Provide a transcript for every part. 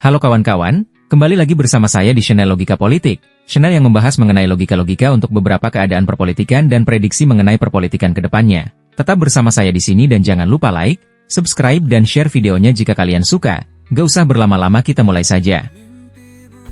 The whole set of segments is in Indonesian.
Halo kawan-kawan, kembali lagi bersama saya di channel Logika Politik, channel yang membahas mengenai logika-logika untuk beberapa keadaan perpolitikan dan prediksi mengenai perpolitikan ke depannya. Tetap bersama saya di sini dan jangan lupa like, subscribe dan share videonya jika kalian suka. Gak usah berlama-lama, kita mulai saja.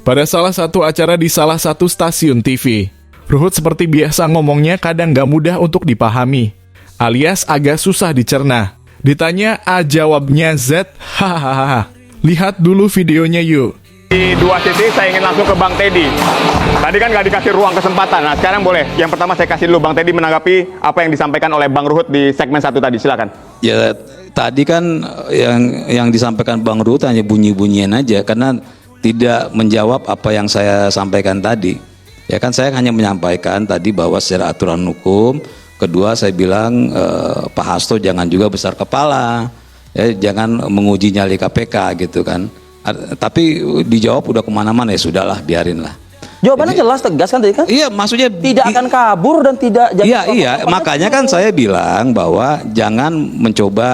Pada salah satu acara di salah satu stasiun TV, Ruhut seperti biasa ngomongnya kadang gak mudah untuk dipahami, alias agak susah dicerna. Ditanya A, jawabnya Z, hahaha. Lihat dulu videonya yuk. Di dua sisi saya ingin langsung ke Bang Teddy. Tadi kan nggak dikasih ruang kesempatan. Nah sekarang boleh. Yang pertama saya kasih dulu Bang Teddy menanggapi apa yang disampaikan oleh Bang Ruhut di segmen 1 tadi. Silakan. Ya tadi kan yang disampaikan Bang Ruhut hanya bunyi-bunyian aja karena tidak menjawab apa yang saya sampaikan tadi. Ya kan saya hanya menyampaikan tadi bahwa secara aturan hukum, kedua saya bilang Pak Hasto jangan juga besar kepala. Ya, jangan menguji nyali KPK gitu kan. Tapi dijawab udah kemana-mana, ya sudahlah, biarinlah. Jawabannya jelas, tegas kan tadi kan? Iya, maksudnya tidak akan kabur dan tidak jadi. Iya, makanya kan saya bilang bahwa jangan mencoba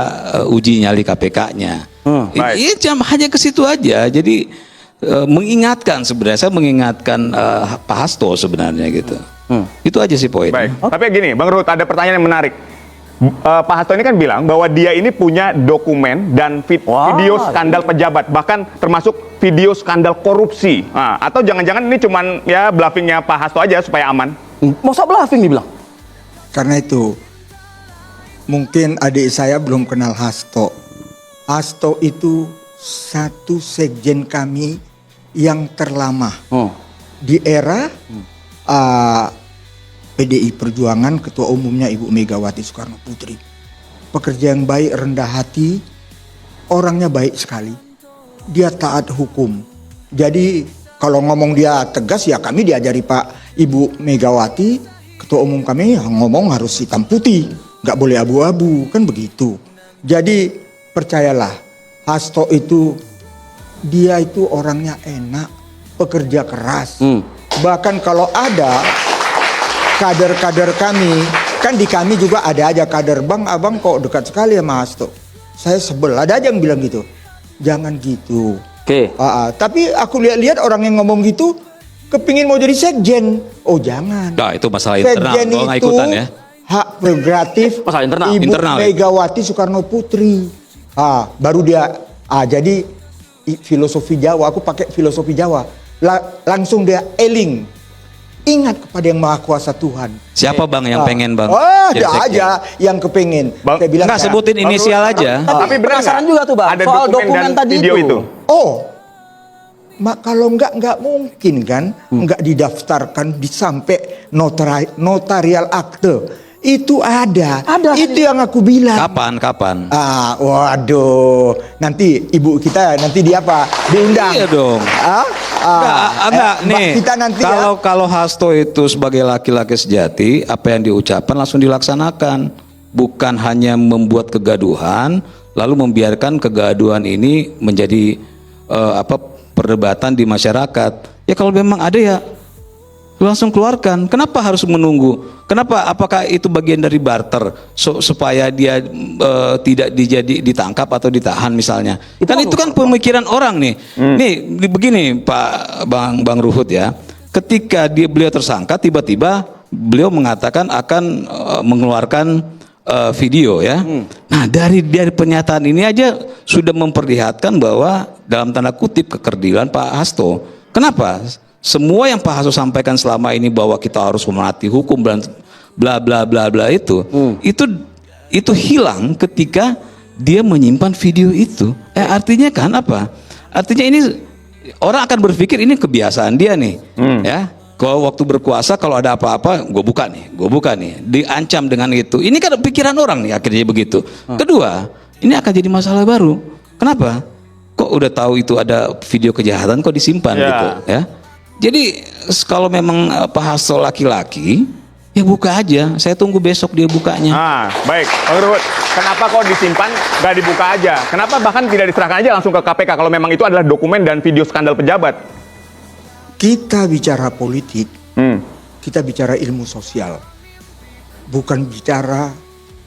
uji nyali KPK-nya. Iya, hanya ke situ aja. Jadi mengingatkan, sebenarnya saya mengingatkan Pak Hasto sebenarnya gitu. Itu aja sih poin. Baik. Tapi gini, Bang Ruhut, ada pertanyaan yang menarik. Pak Hasto ini kan bilang bahwa dia ini punya dokumen dan video skandal pejabat, bahkan termasuk video skandal korupsi. Nah, atau jangan-jangan ini cuman ya bluffingnya Pak Hasto aja supaya aman? Masa bluffing dibilang? Karena itu mungkin adik saya belum kenal Hasto. Hasto itu satu sekjen kami yang terlama di era PDI Perjuangan, ketua umumnya Ibu Megawati Soekarno Putri. Pekerja yang baik, rendah hati, orangnya baik sekali. Dia taat hukum. Jadi kalau ngomong dia tegas, ya kami diajari Pak Ibu Megawati, ketua umum kami, ngomong harus hitam putih, nggak boleh abu-abu, kan begitu. Jadi percayalah, Hasto itu, dia itu orangnya enak, pekerja keras. Bahkan kalau ada kader-kader kami, kan di kami juga ada aja kader, Bang, abang kok dekat sekali sama Hasto. Saya sebel, ada aja yang bilang gitu. Jangan gitu. Oke. Tapi aku lihat-lihat orang yang ngomong gitu, kepingin mau jadi sekjen. Oh jangan. Nah, itu masalah internal, sekjen kalau nggak itu ikutan ya. hak prerogatif Masalah internal. Ibu Internal, ya. Megawati Soekarno Putri. Baru dia, jadi filosofi Jawa, aku pakai filosofi Jawa. Langsung dia eling. Ingat kepada yang Maha Kuasa Tuhan. Siapa Bang yang pengen Bang? Ada aja yang kepengen. Bang, Saya bilang, nggak sebutin inisial aja. Tapi benar penasaran nggak juga tuh, Bang, ada soal dokumen dokumen dan tadi video itu? Kalau nggak mungkin kan, nggak didaftarkan sampai notarial akte. Itu ada. Itu yang aku bilang. Kapan? Waduh, nanti ibu kita nanti dia apa? Diundang. Iya dong. Enggak nih. Kita nanti kalau Hasto itu sebagai laki-laki sejati, apa yang diucapkan langsung dilaksanakan. Bukan hanya membuat kegaduhan, lalu membiarkan kegaduhan ini menjadi perdebatan di masyarakat. Ya kalau memang ada ya langsung keluarkan. Kenapa harus menunggu? Kenapa? Apakah itu bagian dari barter supaya dia tidak ditangkap atau ditahan misalnya? Itu kan pemikiran orang nih. Nih begini Pak Bang Ruhut ya. Ketika beliau tersangka, tiba-tiba beliau mengatakan akan mengeluarkan video ya. Nah dari pernyataan ini aja sudah memperlihatkan bahwa dalam tanda kutip kekerdilan Pak Hasto. Kenapa? Semua yang Pak Hasto sampaikan selama ini bahwa kita harus menaati hukum dan bla bla bla bla itu hilang ketika dia menyimpan video itu. Artinya kan apa? Artinya ini orang akan berpikir ini kebiasaan dia nih, ya. Kalau waktu berkuasa kalau ada apa-apa gue buka nih, diancam dengan itu. Ini kan pikiran orang nih akhirnya begitu. Kedua, ini akan jadi masalah baru. Kenapa? Kok udah tahu itu ada video kejahatan kok disimpan gitu, ya? Jadi kalau memang Pak Hasto laki-laki, ya buka aja. Saya tunggu besok dia bukanya. Baik, Bang Ruhut. Kenapa kok disimpan, nggak dibuka aja? Kenapa bahkan tidak diserahkan aja langsung ke KPK kalau memang itu adalah dokumen dan video skandal pejabat? Kita bicara politik, kita bicara ilmu sosial, bukan bicara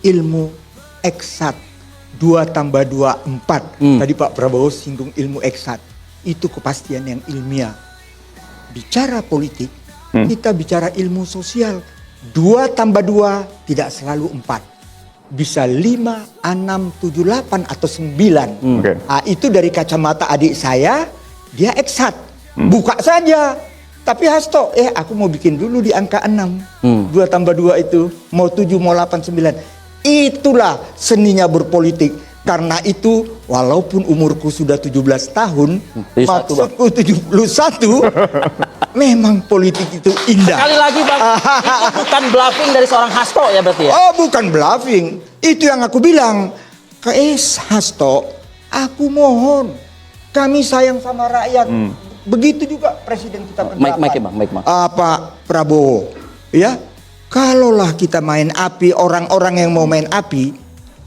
ilmu eksat. 2 tambah 2 4. Tadi Pak Prabowo singgung ilmu eksat. itu kepastian yang ilmiah. Bicara politik, kita bicara ilmu sosial. 2 tambah 2 tidak selalu 4. Bisa 5, 6, 7, 8 atau 9. Oke. Itu dari kacamata adik saya, dia eksat. Buka saja. Tapi Hasto, aku mau bikin dulu di angka 6. 2 tambah 2 itu, mau 7, mau 8, 9. Itulah seninya berpolitik. Karena itu, walaupun umurku sudah 17 tahun, maksudku 71, memang politik itu indah. Sekali lagi Bang, itu bukan bluffing dari seorang Hasto ya berarti ya? Oh, bukan bluffing. Itu yang aku bilang. Hasto, aku mohon. Kami sayang sama rakyat. Begitu juga presiden kita berpendapat. Mike, Bang. Pak Prabowo. Ya, kalaulah kita main api, orang-orang yang mau main api,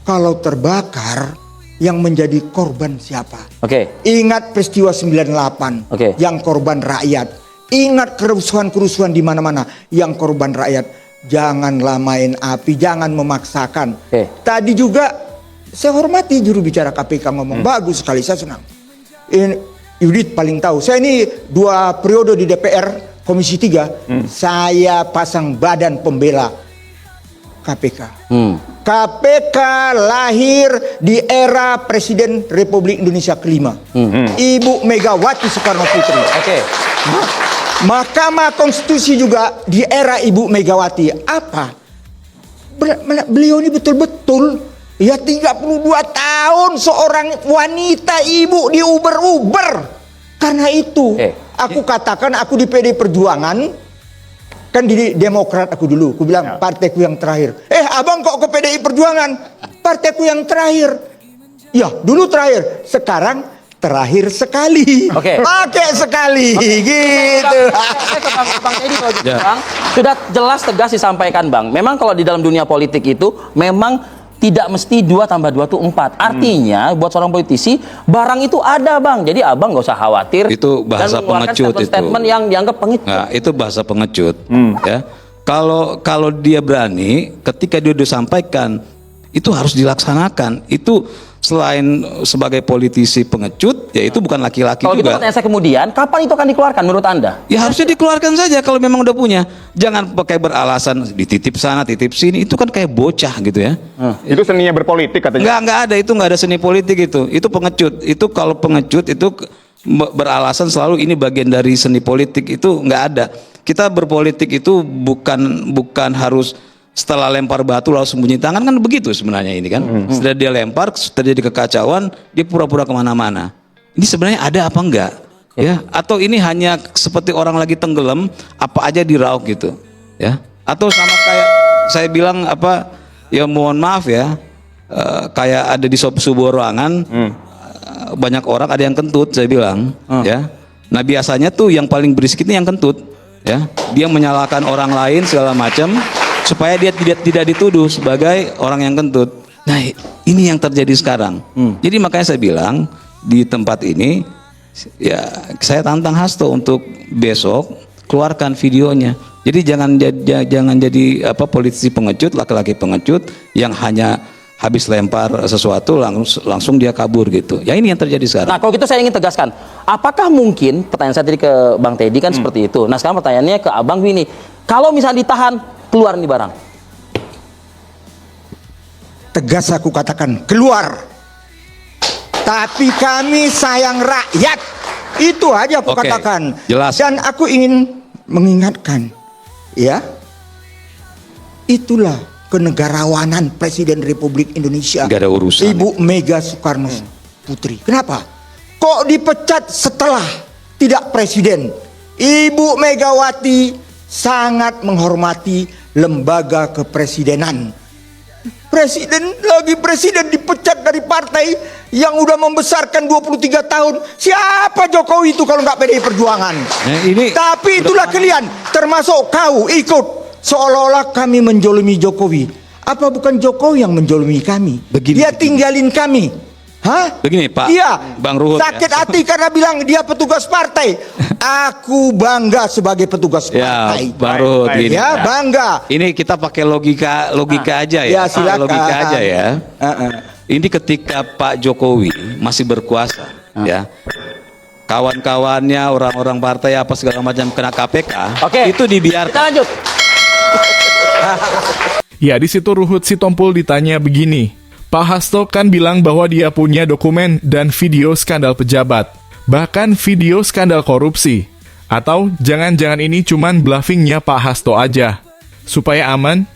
kalau terbakar, yang menjadi korban siapa? Oke. Ingat peristiwa 98, Oke. yang korban rakyat. Ingat kerusuhan-kerusuhan di mana-mana, yang korban rakyat. Janganlah main api, jangan memaksakan. Oke. Tadi juga saya hormati juru bicara KPK ngomong bagus sekali, saya senang. Yudit paling tahu. Saya ini 2 periode di DPR Komisi 3, saya pasang badan pembela KPK. KPK lahir di era Presiden Republik Indonesia kelima, Ibu Megawati Soekarno Putri. Oke. Mahkamah Konstitusi juga di era Ibu Megawati. Apa? Beliau ini betul-betul ya 32 tahun seorang wanita ibu di Uber. Karena itu aku katakan aku di PD Perjuangan. Kan di Demokrat aku dulu, aku bilang partaiku yang terakhir. Abang kok ke PDI Perjuangan? Partaiku yang terakhir. Ya, dulu terakhir, sekarang terakhir sekali. Oke. Pakai sekali, gitu. Saya ke Bang Teddy kalau gitu, Bang. Sudah jelas tegas disampaikan, Bang. Memang kalau di dalam dunia politik itu memang tidak mesti 2 tambah 2 itu 4. Artinya buat seorang politisi barang itu ada, Bang. Jadi abang nggak usah khawatir. Itu bahasa dan mengeluarkan pengecut itu. statement yang dianggap pengecut. Nah, itu bahasa pengecut. Ya, kalau dia berani, ketika dia disampaikan, itu harus dilaksanakan. Itu selain sebagai politisi pengecut, ya itu bukan laki-laki Kalau gitu juga. pertanyaan saya kemudian, kapan itu akan dikeluarkan menurut Anda? Ya harusnya dikeluarkan saja kalau memang udah punya. Jangan pakai beralasan dititip sana, titip sini. Itu kan kayak bocah gitu ya. Itu seninya berpolitik katanya. Enggak ada, itu enggak ada seni politik itu. Itu pengecut. Itu kalau pengecut itu beralasan selalu ini bagian dari seni politik, itu enggak ada. Kita berpolitik itu bukan harus setelah lempar batu lalu sembunyi tangan, kan begitu sebenarnya ini kan. Setelah dia lempar, terjadi kekacauan, dia pura-pura kemana-mana. Ini sebenarnya ada apa enggak? Ya, atau ini hanya seperti orang lagi tenggelam, apa aja diraup gitu, ya? Atau sama kayak saya bilang apa? Ya mohon maaf ya, kayak ada di sebuah ruangan, banyak orang ada yang kentut, saya bilang, ya. Nah biasanya tuh yang paling berisik itu yang kentut, ya. Dia menyalahkan orang lain segala macam, supaya dia tidak dituduh sebagai orang yang kentut. Nah ini yang terjadi sekarang. Jadi makanya saya bilang di tempat ini, ya saya tantang Hasto untuk besok keluarkan videonya. Jadi jangan jadi politisi pengecut, laki-laki pengecut yang hanya habis lempar sesuatu langsung dia kabur gitu. Ya ini yang terjadi sekarang. Nah kalau gitu saya ingin tegaskan, apakah mungkin, pertanyaan saya tadi ke Bang Teddy kan seperti itu. Nah sekarang pertanyaannya ke Abang Winnie, kalau misalnya ditahan, keluar nih barang. Tegas aku katakan, keluar. Tapi kami sayang rakyat. Itu aja aku Oke, katakan. jelas. Dan aku ingin mengingatkan, ya, itulah kenegarawanan Presiden Republik Indonesia. Nggak ada urusan. Ibu Mega Soekarno Putri. Kenapa? Kok dipecat setelah tidak presiden? Ibu Megawati sangat menghormati lembaga kepresidenan. Presiden dipecat dari partai yang udah membesarkan 23 tahun. Siapa Jokowi itu kalau nggak PDI Perjuangan? Nah, ini Tapi itulah kalian, termasuk kau ikut seolah-olah kami menjolimi Jokowi. Apa bukan Jokowi yang menjolimi kami? Dia tinggalin kami. Hah? Begini, Pak. Iya. Bang Ruhut, sakit ya. hati karena bilang dia petugas partai. Aku bangga sebagai petugas ya partai. Bang Ruhut gini. Ya, bangga. Ini kita pakai logika aja ya. Ya, silakan. Logika aja ya. Ini ketika Pak Jokowi masih berkuasa, ya. kawan-kawannya, orang-orang partai apa segala macam kena KPK, Oke. itu dibiarkan. Kita lanjut. Ya, di situ Ruhut Sitompul ditanya begini. Pak Hasto kan bilang bahwa dia punya dokumen dan video skandal pejabat. Bahkan video skandal korupsi. Atau jangan-jangan ini cuman bluffingnya Pak Hasto aja. Supaya aman?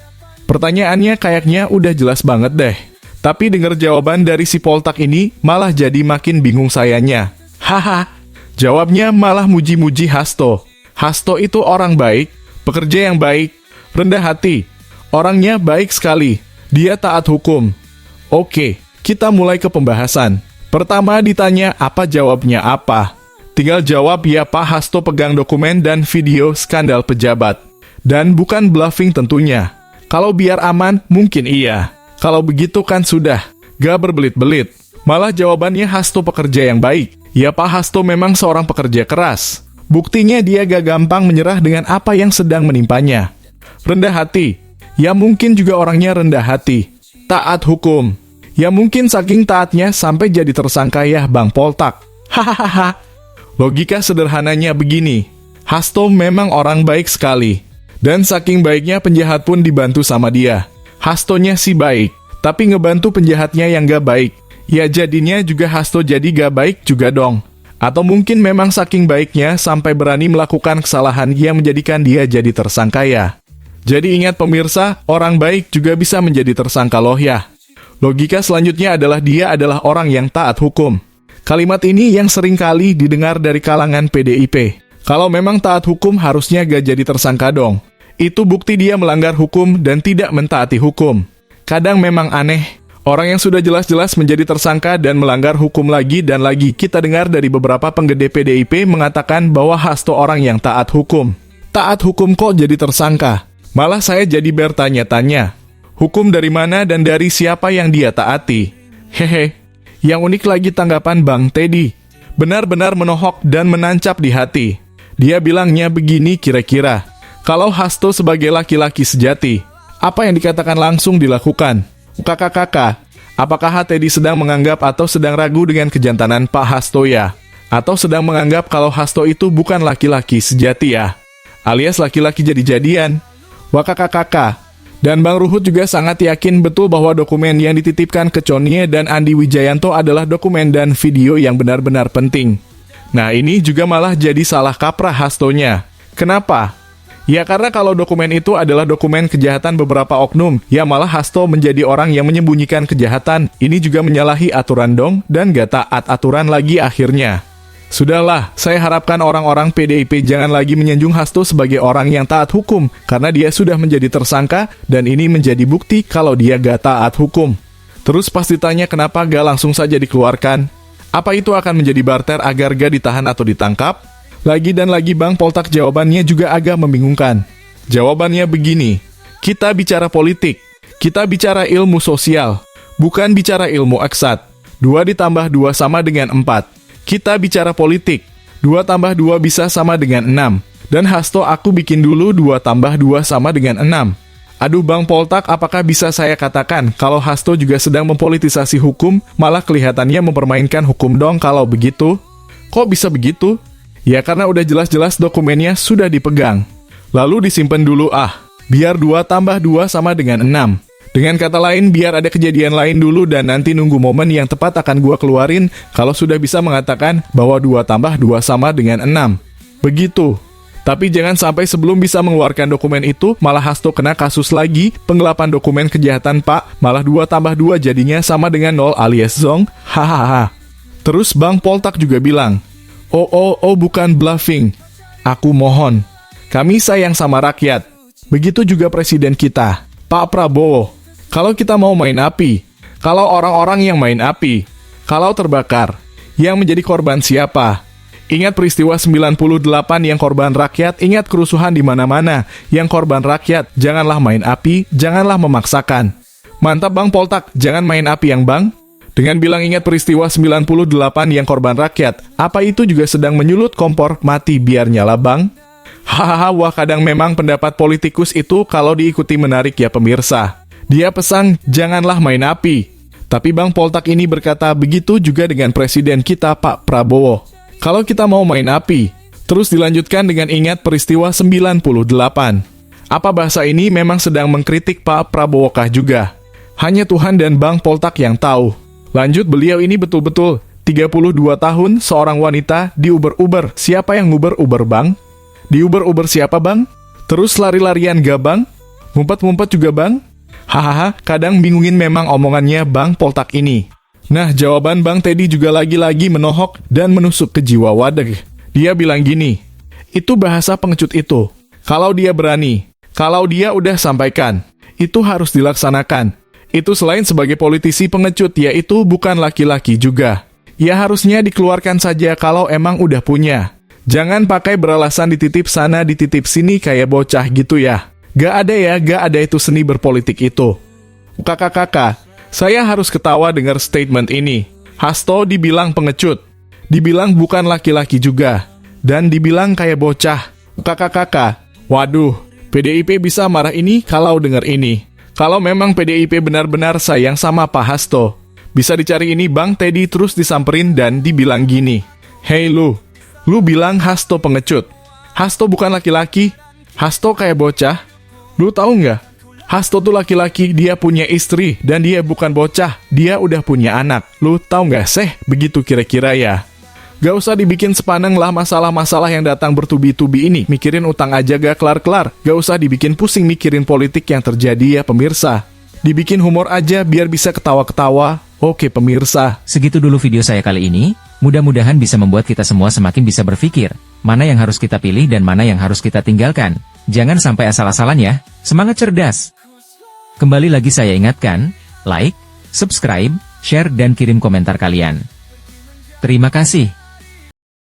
Pertanyaannya kayaknya udah jelas banget deh. Tapi dengar jawaban dari si Poltak ini malah jadi makin bingung sayanya. Haha, jawabnya malah muji-muji Hasto. Hasto itu orang baik, pekerja yang baik, rendah hati. Orangnya baik sekali, dia taat hukum. Oke, kita mulai ke pembahasan. Pertama ditanya apa jawabnya apa. Tinggal jawab ya Pak Hasto pegang dokumen dan video skandal pejabat. Dan bukan bluffing tentunya. Kalau biar aman, mungkin iya. Kalau begitu kan sudah, gak berbelit-belit. Malah jawabannya Hasto pekerja yang baik. Ya Pak Hasto memang seorang pekerja keras. Buktinya dia gak gampang menyerah dengan apa yang sedang menimpanya. Rendah hati. Ya mungkin juga orangnya rendah hati. Taat hukum. Ya mungkin saking taatnya sampai jadi tersangka ya Bang Poltak. Hahaha. Logika sederhananya begini. Hasto memang orang baik sekali. Dan saking baiknya penjahat pun dibantu sama dia. Hastonya sih baik, tapi ngebantu penjahatnya yang gak baik. Ya jadinya juga Hasto jadi gak baik juga dong. Atau mungkin memang saking baiknya sampai berani melakukan kesalahan yang menjadikan dia jadi tersangka ya. Jadi ingat pemirsa, orang baik juga bisa menjadi tersangka loh ya. Logika selanjutnya adalah dia adalah orang yang taat hukum. Kalimat ini yang sering kali didengar dari kalangan PDIP. Kalau memang taat hukum harusnya gak jadi tersangka dong. Itu bukti dia melanggar hukum dan tidak mentaati hukum. Kadang memang aneh, orang yang sudah jelas-jelas menjadi tersangka dan melanggar hukum lagi dan lagi. Kita dengar dari beberapa penggede PDIP mengatakan bahwa Hasto orang yang taat hukum. Taat hukum kok jadi tersangka? Malah saya jadi bertanya-tanya, hukum dari mana dan dari siapa yang dia taati? Hehe, yang unik lagi tanggapan Bang Teddy. Benar-benar menohok dan menancap di hati. Dia bilangnya begini kira-kira, kalau Hasto sebagai laki-laki sejati, apa yang dikatakan langsung dilakukan? Kakak-kakak, apakah Teddy sedang menganggap atau sedang ragu dengan kejantanan Pak Hasto ya? Atau sedang menganggap kalau Hasto itu bukan laki-laki sejati ya? Alias laki-laki jadi-jadian? Wah kakak-kakak. Dan Bang Ruhut juga sangat yakin betul bahwa dokumen yang dititipkan ke Connie dan Andi Wijayanto adalah dokumen dan video yang benar-benar penting. Nah ini juga malah jadi salah kaprah Hastonya. Kenapa? Ya karena kalau dokumen itu adalah dokumen kejahatan beberapa oknum, ya malah Hasto menjadi orang yang menyembunyikan kejahatan. Ini juga menyalahi aturan dong, dan gak taat aturan lagi akhirnya. Sudahlah, saya harapkan orang-orang PDIP jangan lagi menyanjung Hasto sebagai orang yang taat hukum, karena dia sudah menjadi tersangka, dan ini menjadi bukti kalau dia gak taat hukum. Terus pas ditanya kenapa gak langsung saja dikeluarkan, apa itu akan menjadi barter agar gak ditahan atau ditangkap? Lagi dan lagi Bang Poltak jawabannya juga agak membingungkan. Jawabannya begini, kita bicara politik, kita bicara ilmu sosial, bukan bicara ilmu eksat. 2 ditambah 2 sama dengan 4. Kita bicara politik, 2 tambah 2 bisa sama dengan 6. Dan Hasto aku bikin dulu 2 tambah 2 sama dengan 6. Aduh Bang Poltak, apakah bisa saya katakan kalau Hasto juga sedang mempolitisasi hukum, malah kelihatannya mempermainkan hukum dong kalau begitu? Kok bisa begitu? Ya karena udah jelas-jelas dokumennya sudah dipegang. Lalu disimpan dulu biar 2 tambah 2 sama dengan 6. Dengan kata lain, biar ada kejadian lain dulu dan nanti nunggu momen yang tepat akan gua keluarin kalau sudah bisa mengatakan bahwa 2 tambah 2 sama dengan 6. Begitu. Tapi jangan sampai sebelum bisa mengeluarkan dokumen itu, malah Hasto kena kasus lagi, penggelapan dokumen kejahatan Pak, malah 2 tambah 2 jadinya sama dengan 0 alias zong, hahaha. Terus Bang Poltak juga bilang, oh bukan bluffing. Aku mohon. Kami sayang sama rakyat. Begitu juga presiden kita, Pak Prabowo. Kalau kita mau main api, kalau orang-orang yang main api, kalau terbakar, yang menjadi korban siapa? Ingat peristiwa 98 yang korban rakyat, ingat kerusuhan di mana-mana, yang korban rakyat, janganlah main api, janganlah memaksakan. Mantap Bang Poltak, jangan main api yang Bang. Dengan bilang ingat peristiwa 98 yang korban rakyat, apa itu juga sedang menyulut kompor mati biar nyala Bang? Hahaha, wah kadang memang pendapat politikus itu kalau diikuti menarik ya pemirsa. Dia pesan, janganlah main api. Tapi Bang Poltak ini berkata begitu juga dengan presiden kita Pak Prabowo. Kalau kita mau main api, terus dilanjutkan dengan ingat peristiwa 98. Apa bahasa ini memang sedang mengkritik Pak Prabowo kah juga? Hanya Tuhan dan Bang Poltak yang tahu. Lanjut, beliau ini betul-betul 32 tahun seorang wanita di Uber-Uber. Siapa yang nguber-Uber, Bang? Di Uber-Uber siapa, Bang? Terus lari-larian gak, Bang? Ngumpet-ngumpet juga, Bang? Hahaha, kadang bingungin memang omongannya Bang Poltak ini. Nah, jawaban Bang Teddy juga lagi-lagi menohok dan menusuk ke jiwa Wadeg. Dia bilang gini, itu bahasa pengecut itu. Kalau dia berani, kalau dia udah sampaikan, itu harus dilaksanakan. Itu selain sebagai politisi pengecut, yaitu bukan laki-laki juga. Ya harusnya dikeluarkan saja kalau emang udah punya. Jangan pakai beralasan dititip sana dititip sini kayak bocah gitu ya. Gak ada itu seni berpolitik itu. Kakak-kakak, saya harus ketawa dengar statement ini. Hasto dibilang pengecut, dibilang bukan laki-laki juga, dan dibilang kayak bocah. Kakak-kakak, waduh, PDIP bisa marah ini kalau dengar ini. Kalau memang PDIP benar-benar sayang sama Pak Hasto, bisa dicari ini Bang Teddy terus disamperin dan dibilang gini, "Hey lu bilang Hasto pengecut. Hasto bukan laki-laki, Hasto kayak bocah. Lu tahu nggak? Hasto tuh laki-laki, dia punya istri, dan dia bukan bocah, dia udah punya anak. Lu tahu nggak seh, begitu kira-kira ya. Gak usah dibikin sepaneng lah masalah-masalah yang datang bertubi-tubi ini. Mikirin utang aja gak kelar-kelar. Gak usah dibikin pusing mikirin politik yang terjadi ya pemirsa. Dibikin humor aja biar bisa ketawa-ketawa. Oke pemirsa. Segitu dulu video saya kali ini. Mudah-mudahan bisa membuat kita semua semakin bisa berpikir, mana yang harus kita pilih dan mana yang harus kita tinggalkan. Jangan sampai asal-asalan ya. Semangat cerdas! Kembali lagi saya ingatkan, like, subscribe, share dan kirim komentar kalian. Terima kasih.